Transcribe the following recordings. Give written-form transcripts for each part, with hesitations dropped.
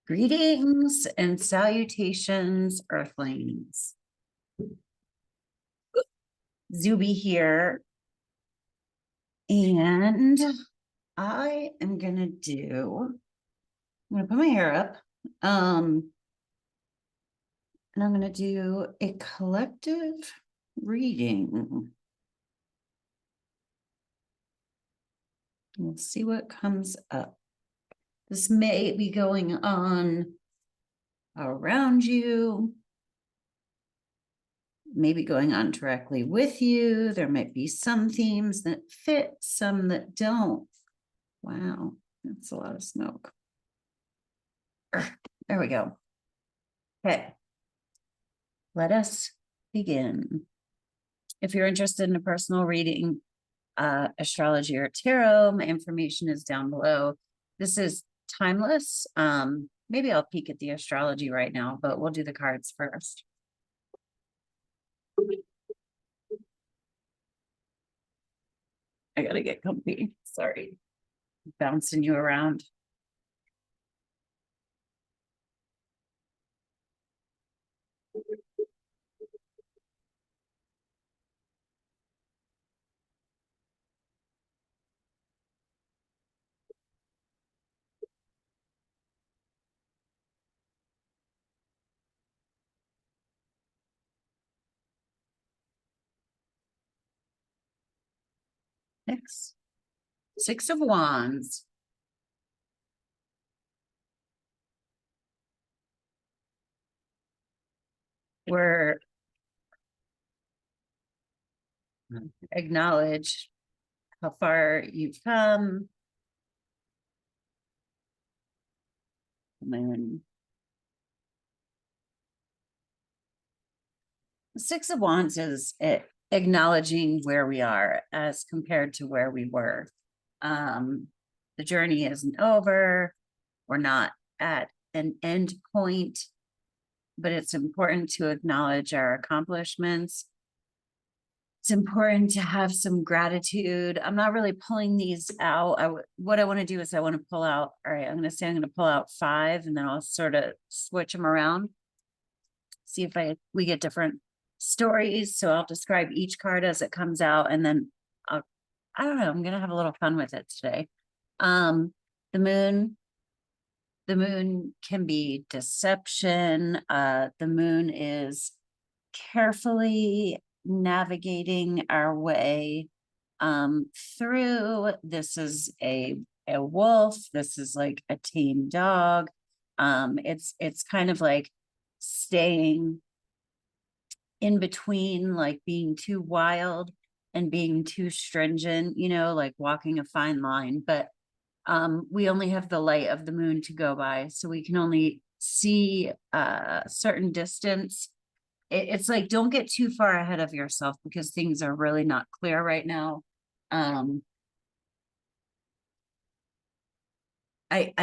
Greetings and salutations, Earthlings. Zube here, and I'm gonna put my hair up, and I'm gonna do a collective reading. We'll see what comes up. This may be going on around you, maybe going on directly with you. There might be some themes that fit, some that don't. Wow, that's a lot of smoke. There we go. Okay, let us begin. If you're interested in a personal reading, astrology or tarot, my information is down below. This is timeless. Maybe I'll peek at the astrology right now, but we'll do the cards first. I gotta get comfy. Sorry, bouncing you around. Six of Wands. We're acknowledge how far you've come. And the Six of Wands is acknowledging where we are as compared to where we were. The journey isn't over. We're not at an end point, but it's important to acknowledge our accomplishments. It's important to have some gratitude. I'm not really pulling these out. What I want to do is I want to pull out, all right, I'm going to pull out 5 and then I'll sort of switch them around. See if we get different stories. So I'll describe each card as it comes out and then I don't know, I'm going to have a little fun with it today. The moon can be deception. The moon is carefully navigating our way through. This is a wolf. This is like a tame dog. It's kind of like staying in between, like being too wild and being too stringent, you know, like walking a fine line. But we only have the light of the moon to go by, so we can only see a certain distance. It's like, don't get too far ahead of yourself because things are really not clear right now. I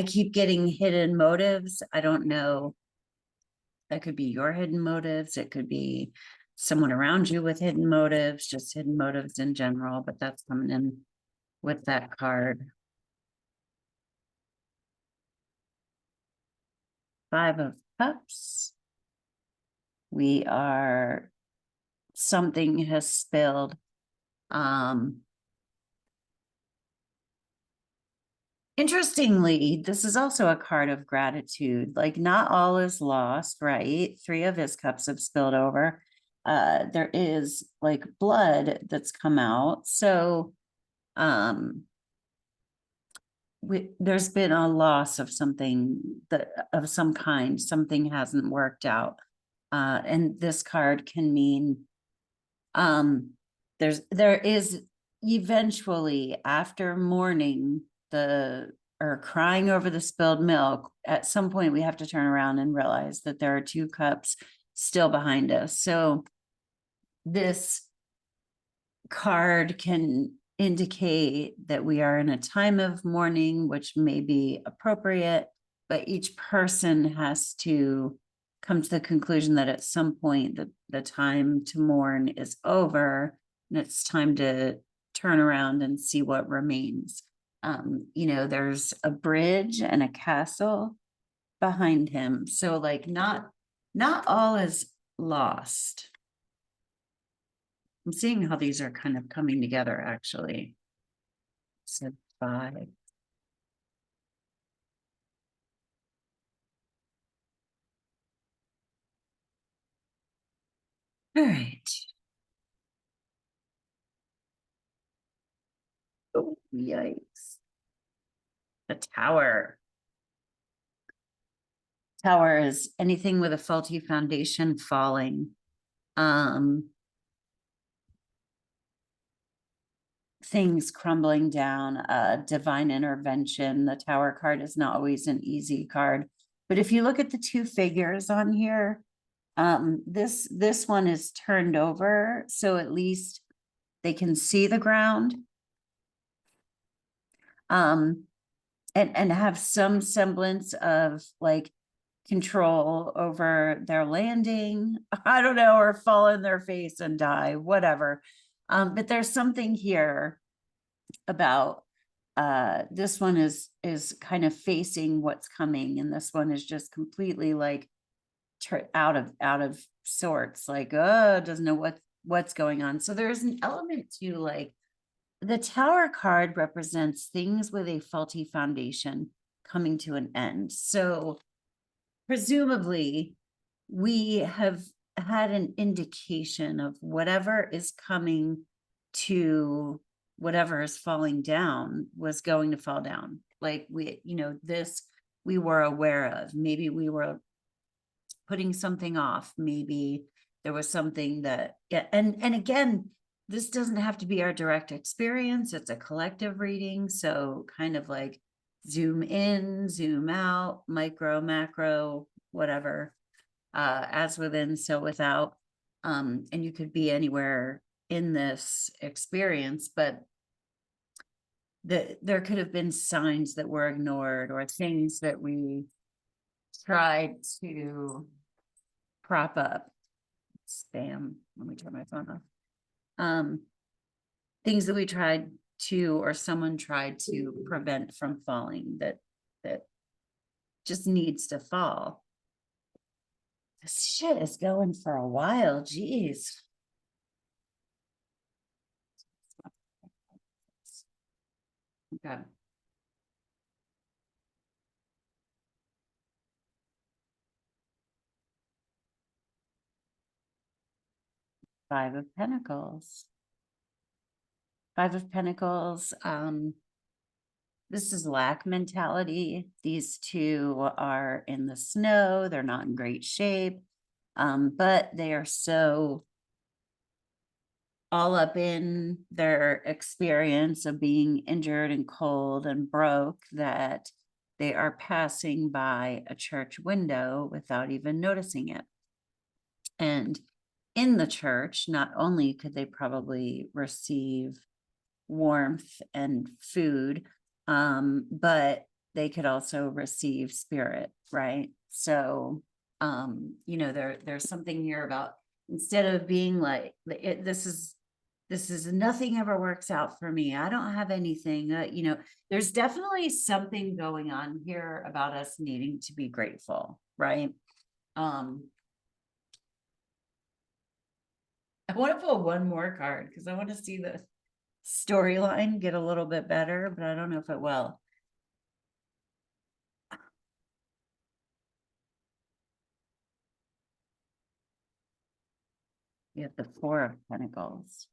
keep getting hidden motives. I don't know. That could be your hidden motives. It could be someone around you with hidden motives, just hidden motives in general, but that's coming in with that card. 5 of Cups. We are, something has spilled. Interestingly, this is also a card of gratitude. Like, not all is lost, right? 3 of his cups have spilled over. There is like blood that's come out. So there's been a loss of something of some kind. Something hasn't worked out. And this card can mean there is eventually, after mourning or crying over the spilled milk, at some point we have to turn around and realize that there are 2 cups still behind us. So this card can indicate that we are in a time of mourning, which may be appropriate, but each person has to come to the conclusion that at some point the time to mourn is over and it's time to turn around and see what remains. You know, there's a bridge and a castle. behind him. So like not all is lost. I'm seeing how these are kind of coming together actually. So 5. All right. Oh, yikes. The Tower. Tower is anything with a faulty foundation falling. Things crumbling down, divine intervention. The Tower card is not always an easy card. But if you look at the 2 figures on here, this one is turned over, so at least they can see the ground. And have some semblance of like control over their landing, I don't know, or fall in their face and die, whatever. But there's something here about this one is kind of facing what's coming, and this one is just completely like out of sorts, like doesn't know what's going on. So there's an element to like the Tower card represents things with a faulty foundation coming to an end. So presumably we have had an indication of whatever is coming to whatever is falling down was going to fall down. Like we, this we were aware of. Maybe we were putting something off. Maybe there was something that, yeah, and again, this doesn't have to be our direct experience. It's a collective reading. So kind of like zoom in, zoom out, micro, macro, whatever, as within, so without. And you could be anywhere in this experience, but there could have been signs that were ignored or things that we tried to prop up. Spam. Let me turn my phone off. Things that we tried to, or someone tried to prevent from falling, that just needs to fall. This shit is going for a while. Geez. Okay. Five of Pentacles. Five of Pentacles. This is lack mentality. These 2 are in the snow. They're not in great shape. But they are so all up in their experience of being injured and cold and broke that they are passing by a church window without even noticing it. And in the church, not only could they probably receive warmth and food, but they could also receive spirit, right? So, there's something here about, instead of being like, this is nothing ever works out for me, I don't have anything, there's definitely something going on here about us needing to be grateful, right? I want to pull one more card because I want to see the storyline get a little bit better, but I don't know if it will. You have the 4 of Pentacles.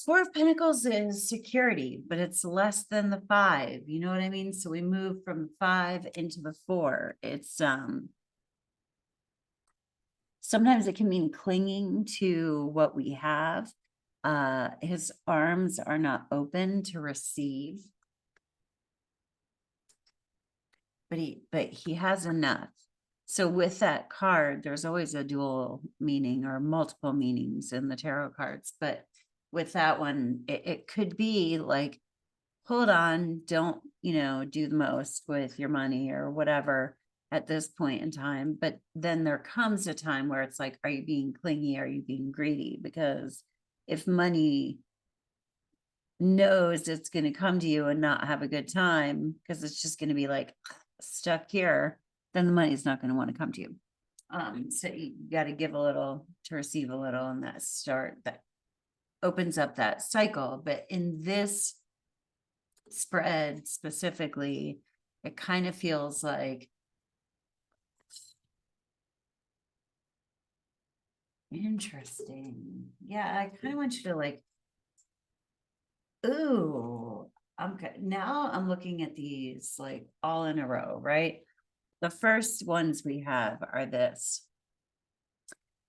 4 of Pentacles is security, but it's less than the 5. You know what I mean? So we move from 5 into the 4. It's sometimes it can mean clinging to what we have. His arms are not open to receive, but he has enough. So with that card, there's always a dual meaning or multiple meanings in the tarot cards. But with that one, it could be like, hold on, don't, do the most with your money or whatever at this point in time. But then there comes a time where it's like, are you being clingy? Are you being greedy? Because if money knows it's going to come to you and not have a good time because it's just going to be like stuck here, then the money's not going to want to come to you. So you got to give a little to receive a little, and that opens up that cycle. But in this spread specifically, it kind of feels like interesting. Yeah, I kind of want you to like, ooh, I'm good. Now I'm looking at these like all in a row, right? The first ones we have are this.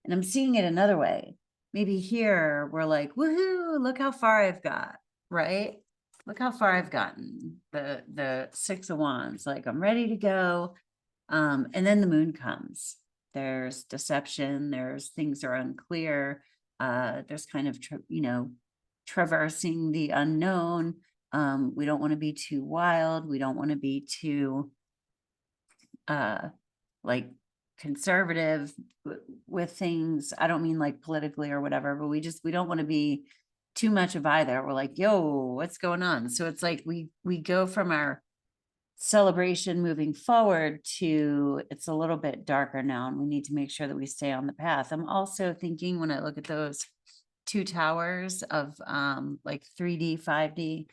And I'm seeing it another way. Maybe here we're like, woohoo, look how far I've got, right? Look how far I've gotten. The 6 of Wands, like I'm ready to go. And then the moon comes. There's deception, there's things are unclear. There's kind of, traversing the unknown. We don't want to be too wild. We don't want to be too like conservative with things. I don't mean like politically or whatever, but we don't want to be too much of either. We're like, yo, what's going on? So it's like we go from our celebration moving forward to it's a little bit darker now, and we need to make sure that we stay on the path. I'm also thinking when I look at those 2 towers of like 3D, 5D,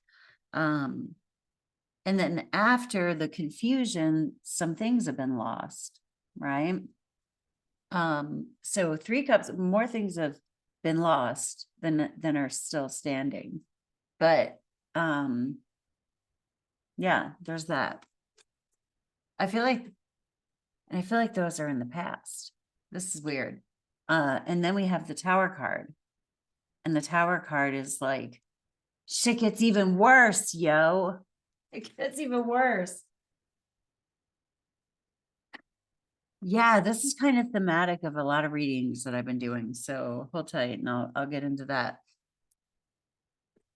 and then after the confusion, some things have been lost, right? So 3 cups, more things have been lost than are still standing. But yeah, there's that. I feel like those are in the past. This is weird. And then we have the Tower card. And the Tower card is like, shit gets even worse, yo. It gets even worse. Yeah, this is kind of thematic of a lot of readings that I've been doing. So hold tight and I'll get into that.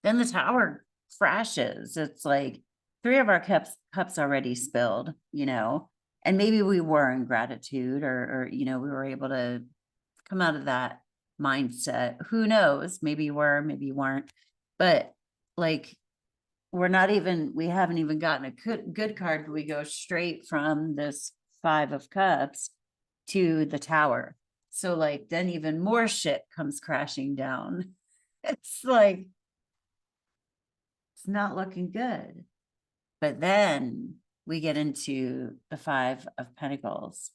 Then the Tower crashes. It's like 3 of our cups already spilled, and maybe we were in gratitude or we were able to come out of that mindset. Who knows? Maybe you were, maybe you weren't. But like, we haven't even gotten a good card. We go straight from this 5 of Cups to the Tower. So like, then even more shit comes crashing down. It's like, it's not looking good. But then we get into the 5 of Pentacles.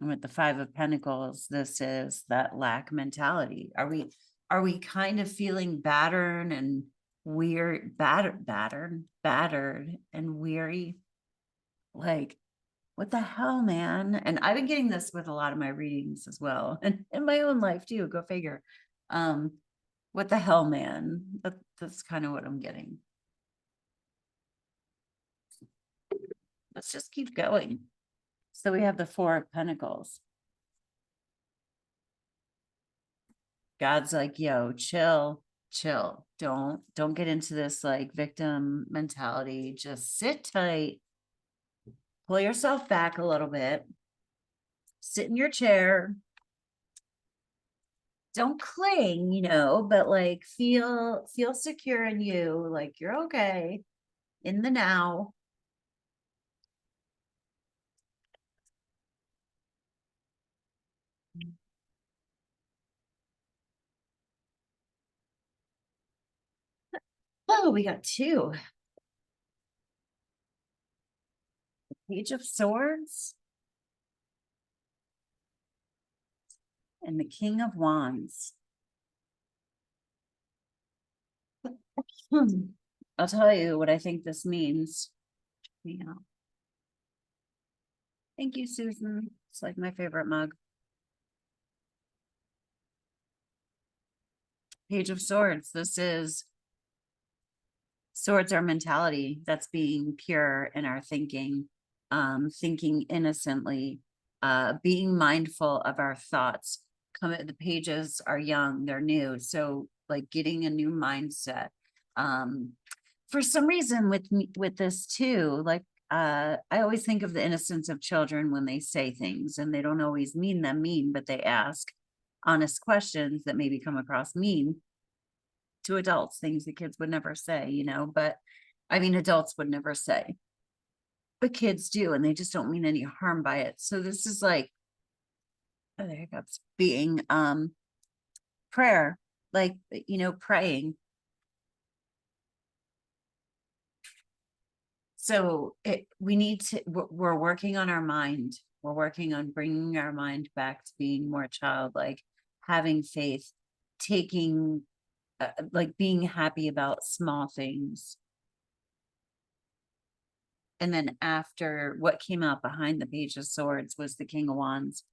And with the 5 of Pentacles, this is that lack mentality. Are we kind of feeling battered and weird, battered and weary? Like, what the hell, man? And I've been getting this with a lot of my readings as well, and in my own life too, go figure. What the hell, man? That's kind of what I'm getting. Let's just keep going. So we have the 4 of Pentacles. God's like, yo, chill. Don't get into this like victim mentality. Just sit tight. Pull yourself back a little bit. Sit in your chair. Don't cling, but like feel secure in you, like you're okay in the now. Oh, we got 2. Page of Swords and the King of Wands. I'll tell you what I think this means. Yeah. Thank you, Susan. It's like my favorite mug. Page of Swords. This is swords are mentality. That's being pure in our thinking, thinking innocently, being mindful of our thoughts. The pages are young, they're new. So like getting a new mindset. For some reason with this too, like I always think of the innocence of children when they say things, and they don't always mean them mean, but they ask honest questions that maybe come across mean. to adults, things that kids would never say, but I mean, adults would never say, but kids do, and they just don't mean any harm by it. So this is like, oh, there hiccups, being, prayer, like, praying. So we need to, we're working on our mind. We're working on bringing our mind back to being more childlike, having faith, taking, like being happy about small things. And then after, what came out behind the Page of Swords was the King of Wands.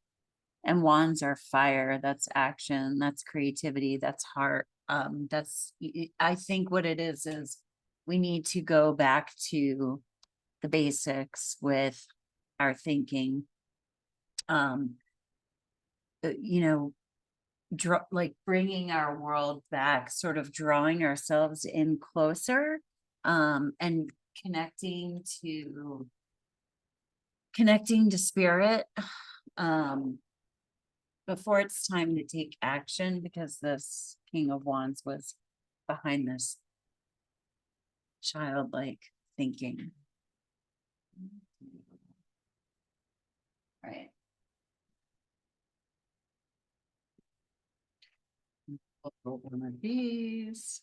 And wands are fire. That's action. That's creativity. That's heart. I think what it is we need to go back to the basics with our thinking. Like bringing our world back, sort of drawing ourselves in closer, and connecting to spirit, before it's time to take action, because this King of Wands was behind this childlike thinking. Right. One of these.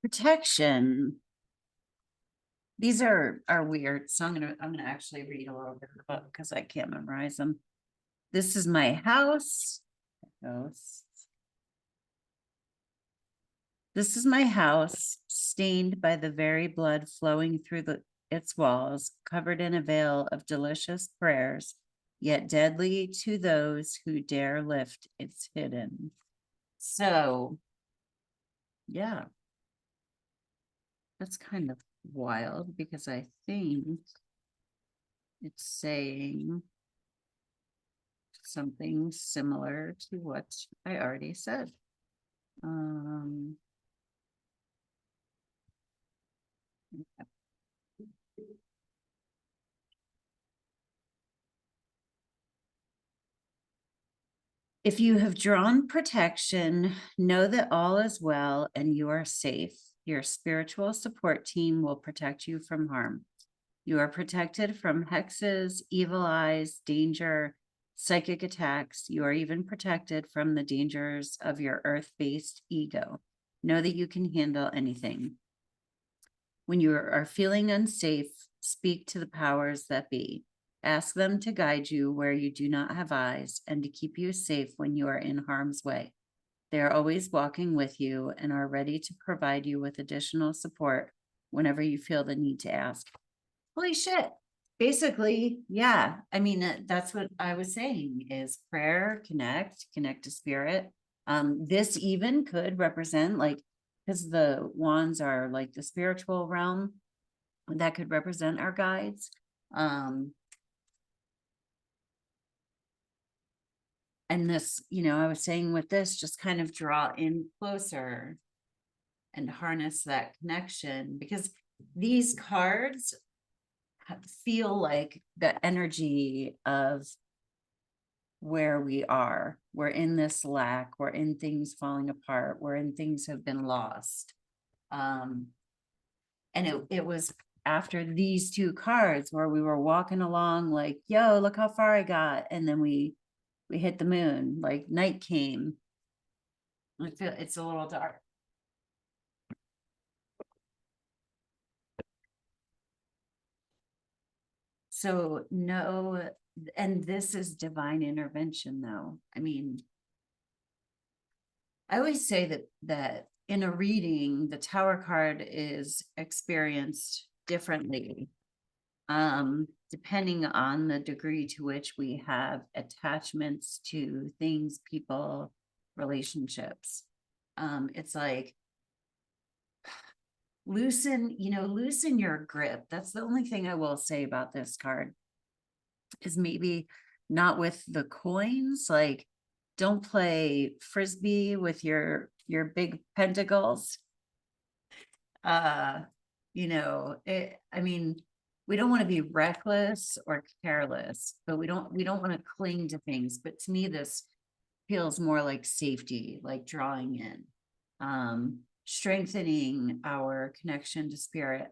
Protection. These are weird, so I'm gonna actually read a little bit of the book because I can't memorize them. This is my house. This is my house, stained by the very blood flowing through its walls, covered in a veil of delicious prayers, yet deadly to those who dare lift its hidden. So, yeah, that's kind of wild, because I think it's saying something similar to what I already said. If you have drawn protection, know that all is well and you are safe. Your spiritual support team will protect you from harm. You are protected from hexes, evil eyes, danger, psychic attacks. You are even protected from the dangers of your earth-based ego. Know that you can handle anything. When you are feeling unsafe, speak to the powers that be. Ask them to guide you where you do not have eyes and to keep you safe when you are in harm's way. They are always walking with you and are ready to provide you with additional support whenever you feel the need to ask. Holy shit. Basically, yeah. I mean, that's what I was saying is prayer, connect to spirit. This even could represent, like, because the wands are like the spiritual realm, that could represent our guides. And this, I was saying with this, just kind of draw in closer and harness that connection, because these cards feel like the energy of where we are. We're in this lack, we're in things falling apart, we're in things have been lost. And it was after these two cards where we were walking along like, yo, look how far I got. And then we hit the moon, like night came. I feel it's a little dark. So no, and this is divine intervention though. I mean, I always say that in a reading, the Tower card is experienced differently, depending on the degree to which we have attachments to things, people, relationships. It's like loosen your grip. That's the only thing I will say about this card, is maybe not with the coins, like Don't play frisbee with your big pentacles. You know, I mean, we don't want to be reckless or careless, but we don't want to cling to things. But to me, this feels more like safety, like drawing in, strengthening our connection to spirit,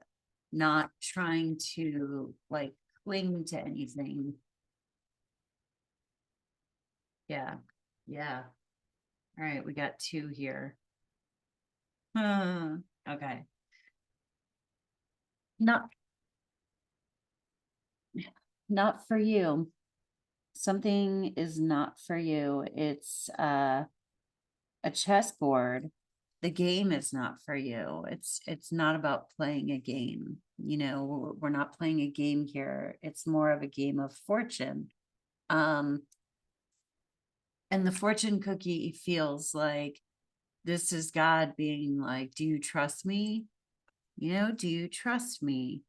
not trying to like cling to anything. Yeah. Yeah. All right. We got 2 here. Okay. Not for you. Something is not for you. It's a chessboard. The game is not for you. It's not about playing a game. You know, we're not playing a game here. It's more of a game of fortune. And the fortune cookie feels like this is God being like, do you trust me? You know, do you trust me?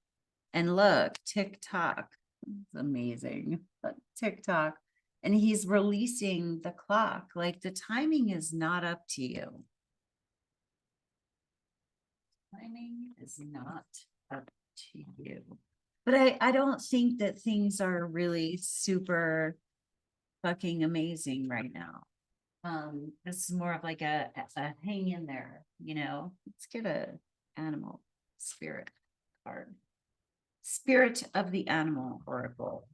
And look, TikTok, it's amazing. But TikTok, and he's releasing the clock. Like the timing is not up to you. Timing is not up to you. But I don't think that things are really super fucking amazing right now. This is more of like a hang in there, you know. Let's get a animal spirit card. Spirit of the Animal Oracle.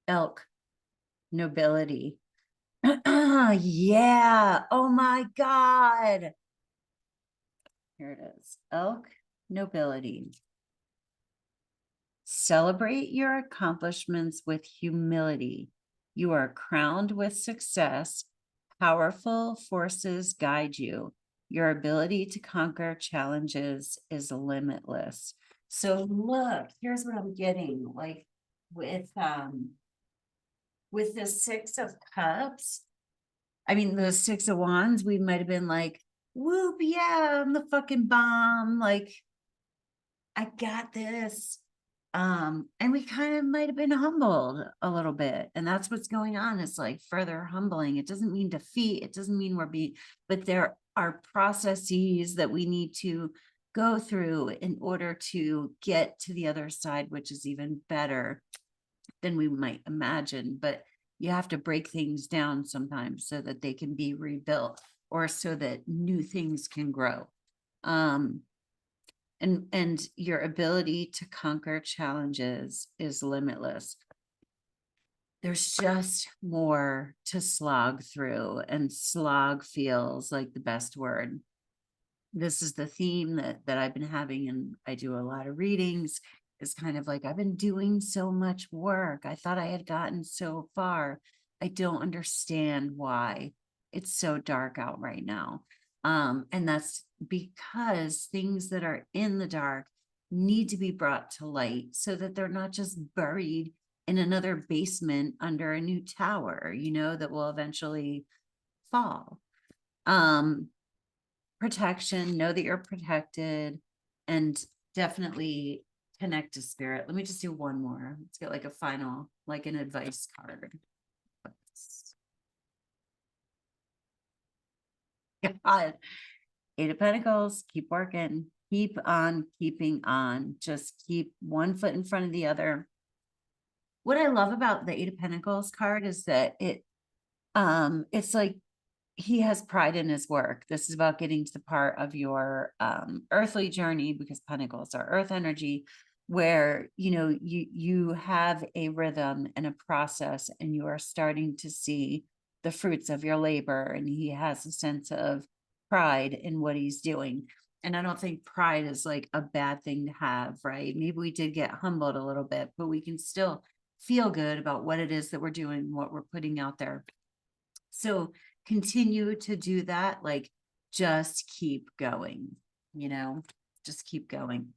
Elk, nobility. Yeah. Oh my God. Here it is. Elk, nobility. Celebrate your accomplishments with humility. You are crowned with success. Powerful forces guide you. Your ability to conquer challenges is limitless. So look, here's what I'm getting. Like with the 6 of Cups, I mean the 6 of Wands, we might have been like, whoop, yeah, I'm the fucking bomb. Like, I got this. And we kind of might have been humbled a little bit. And that's what's going on. It's like further humbling. It doesn't mean defeat. It doesn't mean we're being, but there are processes that we need to go through in order to get to the other side, which is even better than we might imagine. But you have to break things down sometimes so that they can be rebuilt or so that new things can grow. And your ability to conquer challenges is limitless. There's just more to slog through, and slog feels like the best word. This is the theme that I've been having, and I do a lot of readings. It's kind of like, I've been doing so much work. I thought I had gotten so far. I don't understand why it's so dark out right now. And that's because things that are in the dark need to be brought to light so that they're not just buried in another basement under a new tower, you know, that will eventually fall. Protection, know that you're protected, and definitely connect to spirit. Let me just do one more. Let's get like a final, like an advice card. God. 8 of Pentacles, keep working, keep on keeping on, just keep one foot in front of the other. What I love about the 8 of Pentacles card is that it's like he has pride in his work. This is about getting to the part of your earthly journey, because pentacles are earth energy, where you know you have a rhythm and a process, and you are starting to see the fruits of your labor, and he has a sense of pride in what he's doing. And I don't think pride is like a bad thing to have, right? Maybe we did get humbled a little bit, but we can still feel good about what it is that we're doing, what we're putting out there. So continue to do that. Like, just keep going, you know, just keep going.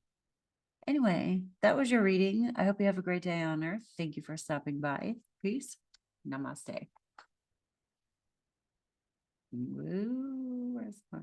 Anyway, that was your reading. I hope you have a great day on earth. Thank you for stopping by. Peace. Namaste. Woo, where's my